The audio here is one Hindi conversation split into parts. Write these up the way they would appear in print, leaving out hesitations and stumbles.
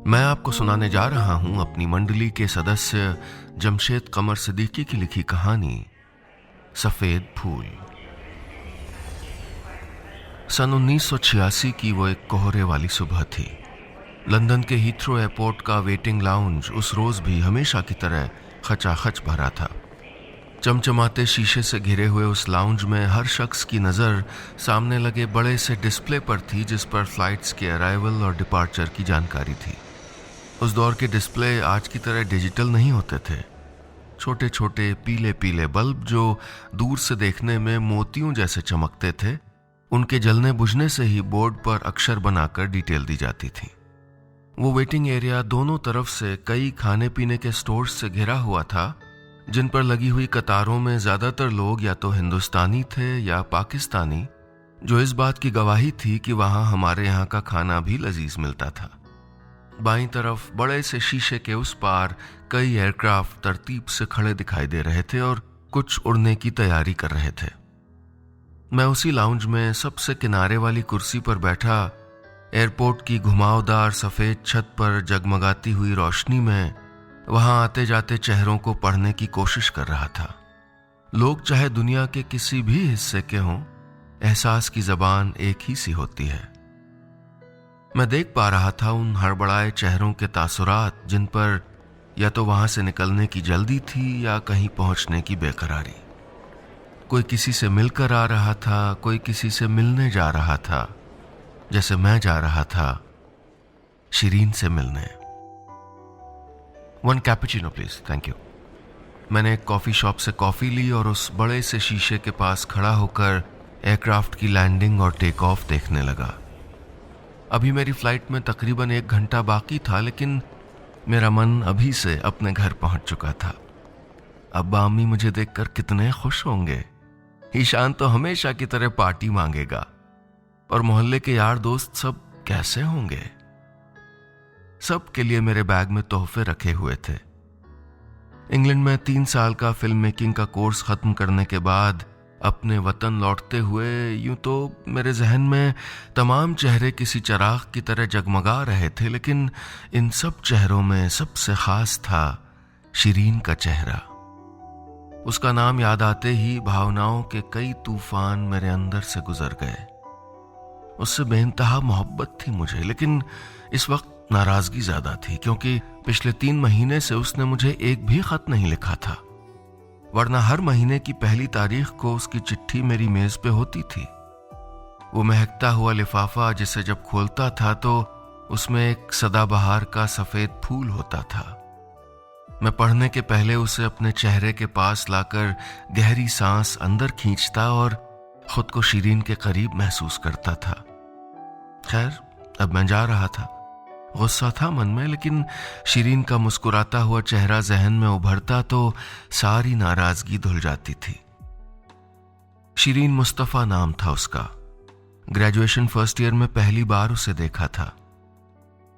मैं आपको सुनाने जा रहा हूं अपनी मंडली के सदस्य जमशेद कमर सिद्दीकी की लिखी कहानी सफेद फूल। सन 1986 की वो एक कोहरे वाली सुबह थी। लंदन के हीथ्रो एयरपोर्ट का वेटिंग लाउंज उस रोज भी हमेशा की तरह खचाखच भरा था। चमचमाते शीशे से घिरे हुए उस लाउंज में हर शख्स की नज़र सामने लगे बड़े से डिस्प्ले पर थी, जिस पर फ्लाइट्स के अराइवल और डिपार्चर की जानकारी थी। उस दौर के डिस्प्ले आज की तरह डिजिटल नहीं होते थे। छोटे छोटे पीले पीले बल्ब जो दूर से देखने में मोतियों जैसे चमकते थे, उनके जलने बुझने से ही बोर्ड पर अक्षर बनाकर डिटेल दी जाती थी। वो वेटिंग एरिया दोनों तरफ से कई खाने पीने के स्टोर्स से घिरा हुआ था, जिन पर लगी हुई कतारों में ज्यादातर लोग या तो हिंदुस्तानी थे या पाकिस्तानी, जो इस बात की गवाही थी कि वहां हमारे यहाँ का खाना भी लजीज मिलता था। बाईं तरफ बड़े से शीशे के उस पार कई एयरक्राफ्ट तरतीब से खड़े दिखाई दे रहे थे और कुछ उड़ने की तैयारी कर रहे थे। मैं उसी लाउंज में सबसे किनारे वाली कुर्सी पर बैठा एयरपोर्ट की घुमावदार सफेद छत पर जगमगाती हुई रोशनी में वहां आते जाते चेहरों को पढ़ने की कोशिश कर रहा था। लोग चाहे दुनिया के किसी भी हिस्से के हों, एहसास की जबान एक ही सी होती है। मैं देख पा रहा था उन हड़बड़ाए चेहरों के तासुरात, जिन पर या तो वहां से निकलने की जल्दी थी या कहीं पहुंचने की बेकरारी। कोई किसी से मिलकर आ रहा था, कोई किसी से मिलने जा रहा था, जैसे मैं जा रहा था शिरीन से मिलने। 1 कैपुचिनो प्लीज, थैंक यू। मैंने एक कॉफी शॉप से कॉफी ली और उस बड़े से शीशे के पास खड़ा होकर एयरक्राफ्ट की लैंडिंग और टेक ऑफ देखने लगा। अभी मेरी फ्लाइट में तकरीबन 1 घंटा बाकी था, लेकिन मेरा मन अभी से अपने घर पहुंच चुका था। अब्बा अम्मी मुझे देखकर कितने खुश होंगे। ईशान तो हमेशा की तरह पार्टी मांगेगा और मोहल्ले के यार दोस्त सब कैसे होंगे। सब के लिए मेरे बैग में तोहफे रखे हुए थे। इंग्लैंड में 3 साल का फिल्म मेकिंग का कोर्स खत्म करने के बाद अपने वतन लौटते हुए यूं तो मेरे जहन में तमाम चेहरे किसी चिराग की तरह जगमगा रहे थे, लेकिन इन सब चेहरों में सबसे खास था शिरीन का चेहरा। उसका नाम याद आते ही भावनाओं के कई तूफान मेरे अंदर से गुजर गए। उससे बेइंतहा मोहब्बत थी मुझे, लेकिन इस वक्त नाराजगी ज्यादा थी, क्योंकि पिछले 3 महीने से उसने मुझे एक भी खत नहीं लिखा था, वरना हर महीने की पहली तारीख को उसकी चिट्ठी मेरी मेज पे होती थी। वो महकता हुआ लिफाफा जिसे जब खोलता था तो उसमें एक सदाबहार का सफेद फूल होता था। मैं पढ़ने के पहले उसे अपने चेहरे के पास लाकर गहरी सांस अंदर खींचता और खुद को शिरीन के करीब महसूस करता था। खैर, अब मैं जा रहा था। गुस्सा था मन में, लेकिन शिरीन का मुस्कुराता हुआ चेहरा जहन में उभरता तो सारी नाराजगी धुल जाती थी। शिरीन मुस्तफा नाम था उसका। ग्रेजुएशन फर्स्ट ईयर में पहली बार उसे देखा था।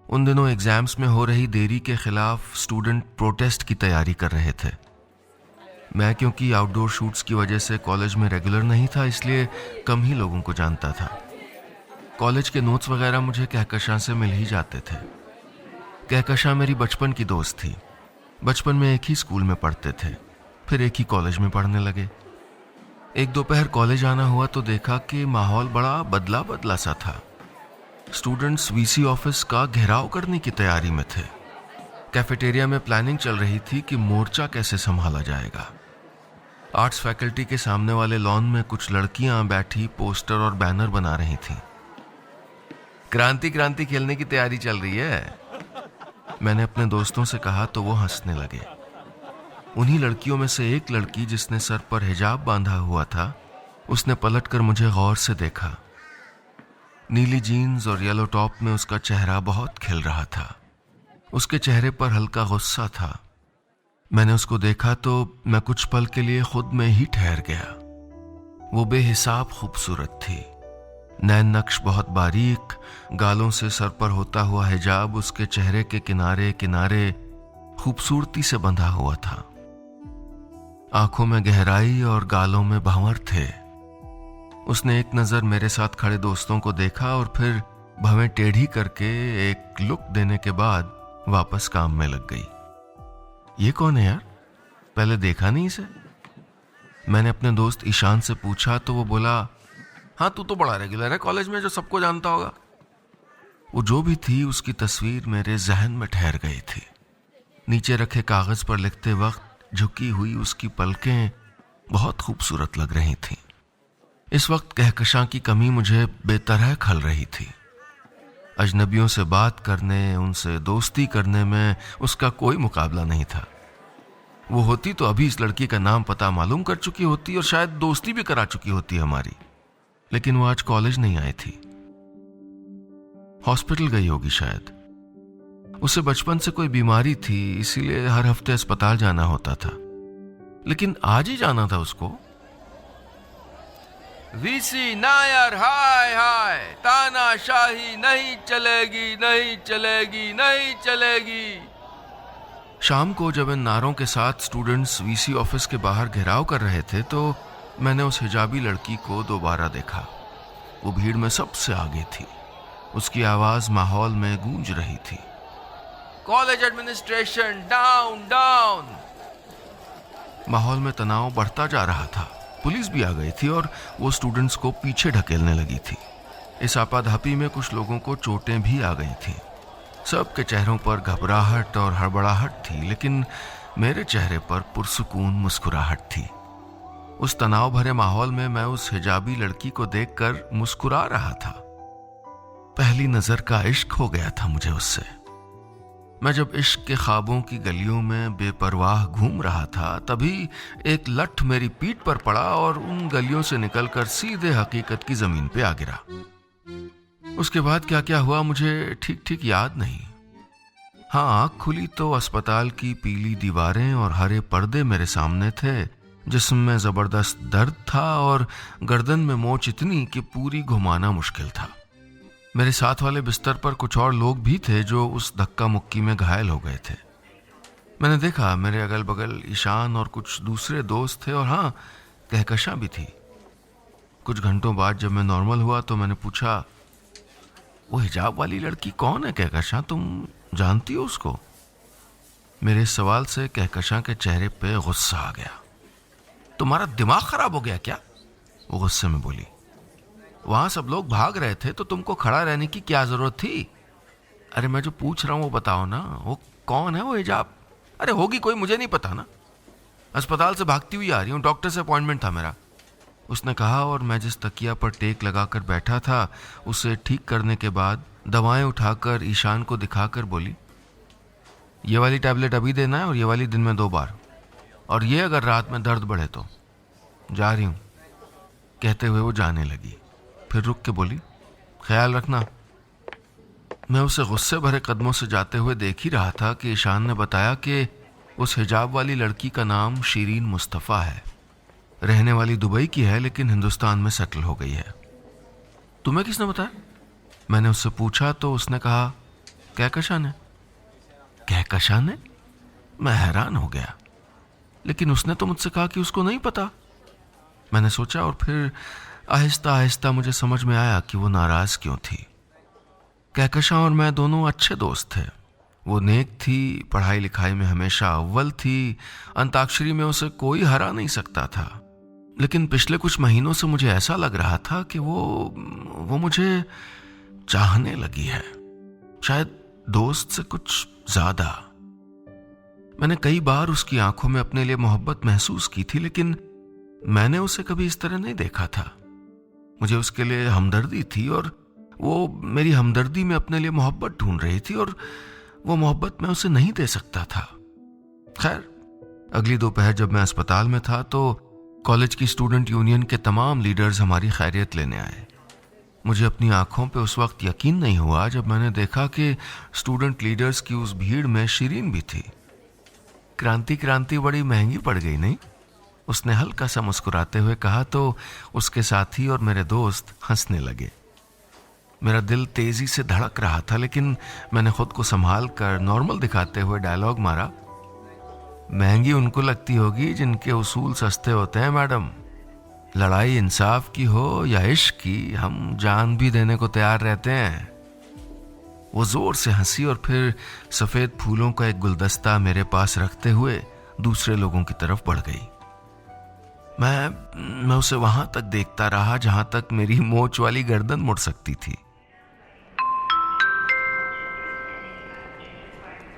उन दिनों एग्जाम्स में हो रही देरी के खिलाफ स्टूडेंट प्रोटेस्ट की तैयारी कर रहे थे। मैं क्योंकि आउटडोर शूट्स की वजह से कॉलेज में रेगुलर नहीं था, इसलिए कम ही लोगों को जानता था। कॉलेज के नोट्स वगैरह मुझे कहकशां से मिल ही जाते थे। कहकशां मेरी बचपन की दोस्त थी। बचपन में एक ही स्कूल में पढ़ते थे, फिर एक ही कॉलेज में पढ़ने लगे। एक दोपहर कॉलेज आना हुआ तो देखा कि माहौल बड़ा बदला बदला सा था। स्टूडेंट्स वीसी ऑफिस का घेराव करने की तैयारी में थे। कैफेटेरिया में प्लानिंग चल रही थी कि मोर्चा कैसे संभाला जाएगा। आर्ट्स फैकल्टी के सामने वाले लॉन में कुछ लड़कियां बैठी पोस्टर और बैनर बना रही थीं। क्रांति क्रांति खेलने की तैयारी चल रही है, मैंने अपने दोस्तों से कहा तो वो हंसने लगे। उन्हीं लड़कियों में से एक लड़की जिसने सर पर हिजाब बांधा हुआ था, उसने पलटकर मुझे गौर से देखा। नीली जीन्स और येलो टॉप में उसका चेहरा बहुत खिल रहा था। उसके चेहरे पर हल्का गुस्सा था। मैंने उसको देखा तो मैं कुछ पल के लिए खुद में ही ठहर गया। वो बेहिसाब खूबसूरत थी। नैन नक्श बहुत बारीक, गालों से सर पर होता हुआ हिजाब उसके चेहरे के किनारे किनारे खूबसूरती से बंधा हुआ था। आंखों में गहराई और गालों में भंवर थे। उसने एक नजर मेरे साथ खड़े दोस्तों को देखा और फिर भवें टेढ़ी करके एक लुक देने के बाद वापस काम में लग गई। ये कौन है यार, पहले देखा नहीं इसे? मैंने अपने दोस्त ईशान से पूछा तो वो बोला, हाँ तू तो बड़ा रेगुलर है कॉलेज में, जो सबको जानता होगा। वो जो भी थी उसकी तस्वीर मेरे जहन में ठहर गई थी। नीचे रखे कागज पर लिखते वक्त झुकी हुई उसकी पलकें बहुत खूबसूरत लग रही थीं। इस वक्त कहकशां की कमी मुझे बेतरह खल रही थी। अजनबियों से बात करने, उनसे दोस्ती करने में उसका कोई मुकाबला नहीं था। वो होती तो अभी इस लड़की का नाम पता मालूम कर चुकी होती और शायद दोस्ती भी करा चुकी होती हमारी। लेकिन वो आज कॉलेज नहीं आई थी, हॉस्पिटल गई होगी शायद। उसे बचपन से कोई बीमारी थी, इसीलिए हर हफ्ते अस्पताल जाना होता था, लेकिन आज ही जाना था उसको। वीसी नायर हाय हाय, तानाशाही नहीं चलेगी, नहीं चलेगी, नहीं चलेगी। शाम को जब इन नारों के साथ स्टूडेंट्स वीसी ऑफिस के बाहर घेराव कर रहे थे तो मैंने उस हिजाबी लड़की को दोबारा देखा। वो भीड़ में सबसे आगे थी। उसकी आवाज माहौल में गूंज रही थी, कॉलेज एडमिनिस्ट्रेशन डाउन डाउन। माहौल में तनाव बढ़ता जा रहा था। पुलिस भी आ गई थी और वो स्टूडेंट्स को पीछे ढकेलने लगी थी। इस आपाधापी में कुछ लोगों को चोटें भी आ गई थी। सबके चेहरों पर घबराहट और हड़बड़ाहट थी, लेकिन मेरे चेहरे पर पुरसुकून मुस्कुराहट थी। उस तनाव भरे माहौल में मैं उस हिजाबी लड़की को देखकर मुस्कुरा रहा था। पहली नजर का इश्क हो गया था मुझे उससे। मैं जब इश्क के ख्वाबों की गलियों में बेपरवाह घूम रहा था, तभी एक लठ मेरी पीठ पर पड़ा और उन गलियों से निकलकर सीधे हकीकत की जमीन पे आ गिरा। उसके बाद क्या क्या हुआ मुझे ठीक ठीक याद नहीं। हाँ, आँख खुली तो अस्पताल की पीली दीवारें और हरे पर्दे मेरे सामने थे। जिस्म में जबरदस्त दर्द था और गर्दन में मोच इतनी कि पूरी घुमाना मुश्किल था। मेरे साथ वाले बिस्तर पर कुछ और लोग भी थे जो उस धक्का मुक्की में घायल हो गए थे। मैंने देखा मेरे अगल बगल ईशान और कुछ दूसरे दोस्त थे और हाँ, कहकशां भी थी। कुछ घंटों बाद जब मैं नॉर्मल हुआ तो मैंने पूछा, वो हिजाब वाली लड़की कौन है कहकशां, तुम जानती हो उसको? मेरे इस सवाल से कहकशां के चेहरे पे गुस्सा आ गया। तुम्हारा दिमाग खराब हो गया क्या? वो गुस्से में बोली। वहां सब लोग भाग रहे थे तो तुमको खड़ा रहने की क्या जरूरत थी? अरे मैं जो पूछ रहा हूं वो बताओ ना, वो कौन है वो हिजाब? अरे होगी कोई, मुझे नहीं पता ना। अस्पताल से भागती हुई आ रही हूँ, डॉक्टर से अपॉइंटमेंट था मेरा, उसने कहा। और मैं जिस तकिया पर टेक लगाकर बैठा था उसे ठीक करने के बाद दवाएं उठाकर ईशान को दिखाकर बोली, ये वाली टैबलेट अभी देना है और ये वाली दिन में 2 बार, और ये अगर रात में दर्द बढ़े तो। जा रही हूँ, कहते हुए वो जाने लगी। फिर रुक के बोली, ख्याल रखना। मैं उसे गुस्से भरे कदमों से जाते हुए देख ही रहा था कि ईशान ने बताया कि उस हिजाब वाली लड़की का नाम शीरीन मुस्तफ़ा है, रहने वाली दुबई की है लेकिन हिंदुस्तान में सेटल हो गई है। तुम्हें किसने बताया? मैंने उससे पूछा तो उसने कहा, कहकशां ने। कहकशां ने? मैं हैरान हो गया, लेकिन उसने तो मुझसे कहा कि उसको नहीं पता। मैंने सोचा और फिर आहिस्ता आहिस्ता मुझे समझ में आया कि वो नाराज क्यों थी। कहकशां और मैं दोनों अच्छे दोस्त थे। वो नेक थी, पढ़ाई लिखाई में हमेशा अव्वल थी, अंताक्षरी में उसे कोई हरा नहीं सकता था। लेकिन पिछले कुछ महीनों से मुझे ऐसा लग रहा था कि वो मुझे चाहने लगी है, शायद दोस्त से कुछ ज्यादा। मैंने कई बार उसकी आंखों में अपने लिए मोहब्बत महसूस की थी, लेकिन मैंने उसे कभी इस तरह नहीं देखा था। मुझे उसके लिए हमदर्दी थी और वो मेरी हमदर्दी में अपने लिए मोहब्बत ढूंढ रही थी और वो मोहब्बत मैं उसे नहीं दे सकता था। खैर, अगली दोपहर जब मैं अस्पताल में था तो कॉलेज की स्टूडेंट यूनियन के तमाम लीडर्स हमारी खैरियत लेने आए। मुझे अपनी आंखों पे उस वक्त यकीन नहीं हुआ जब मैंने देखा कि स्टूडेंट लीडर्स की उस भीड़ में शीरीन भी थी। क्रांति क्रांति बड़ी महंगी पड़ गई नहीं? उसने हल्का सा मुस्कुराते हुए कहा तो उसके साथी और मेरे दोस्त हंसने लगे। मेरा दिल तेजी से धड़क रहा था, लेकिन मैंने खुद को संभाल कर नॉर्मल दिखाते हुए डायलॉग मारा, महंगी उनको लगती होगी जिनके उसूल सस्ते होते हैं मैडम। लड़ाई इंसाफ की हो या इश्क की, हम जान भी देने को तैयार रहते हैं। वो जोर से हंसी और फिर सफेद फूलों का एक गुलदस्ता मेरे पास रखते हुए दूसरे लोगों की तरफ बढ़ गई। मैं उसे वहां तक देखता रहा जहां तक मेरी मोच वाली गर्दन मुड़ सकती थी।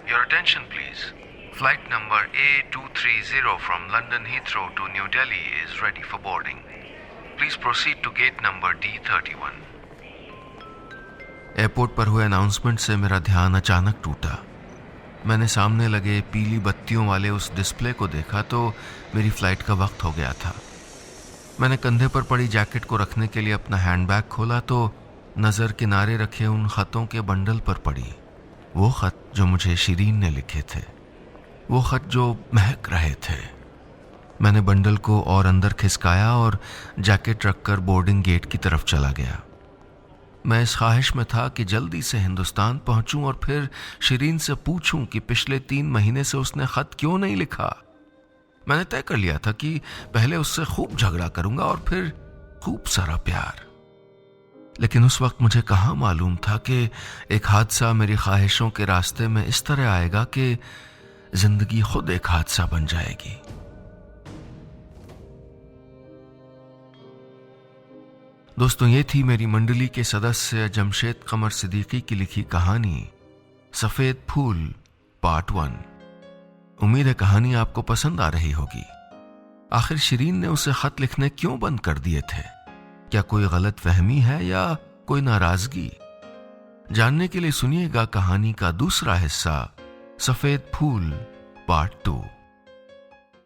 Your attention please. Flight number A230 from London Heathrow to New Delhi is ready for boarding. Please proceed to gate number D31. Airport पर हुए अनाउंसमेंट से मेरा ध्यान अचानक टूटा। मैंने सामने लगे पीली बत्तियों वाले उस डिस्प्ले को देखा तो मेरी फ्लाइट का वक्त हो गया था। मैंने कंधे पर पड़ी जैकेट को रखने के लिए अपना हैंडबैग खोला तो नज़र किनारे रखे उन खतों के बंडल पर पड़ी। वो खत जो मुझे शिरीन ने लिखे थे, वो खत जो महक रहे थे। मैंने बंडल को और अंदर खिसकाया और जैकेट रखकर बोर्डिंग गेट की तरफ चला गया। मैं इस ख्वाहिश में था कि जल्दी से हिंदुस्तान पहुंचूं और फिर शिरीन से पूछूं कि पिछले 3 महीने से उसने खत क्यों नहीं लिखा। मैंने तय कर लिया था कि पहले उससे खूब झगड़ा करूंगा और फिर खूब सारा प्यार। लेकिन उस वक्त मुझे कहाँ मालूम था कि एक हादसा मेरी ख्वाहिशों के रास्ते में इस तरह आएगा कि जिंदगी खुद एक हादसा बन जाएगी। दोस्तों, ये थी मेरी मंडली के सदस्य जमशेद कमर सिद्दीकी की लिखी कहानी सफेद फूल पार्ट 1। उम्मीद है कहानी आपको पसंद आ रही होगी। आखिर शिरीन ने उसे खत लिखने क्यों बंद कर दिए थे? क्या कोई गलत फहमी है या कोई नाराजगी? जानने के लिए सुनिएगा कहानी का दूसरा हिस्सा सफेद फूल पार्ट 2।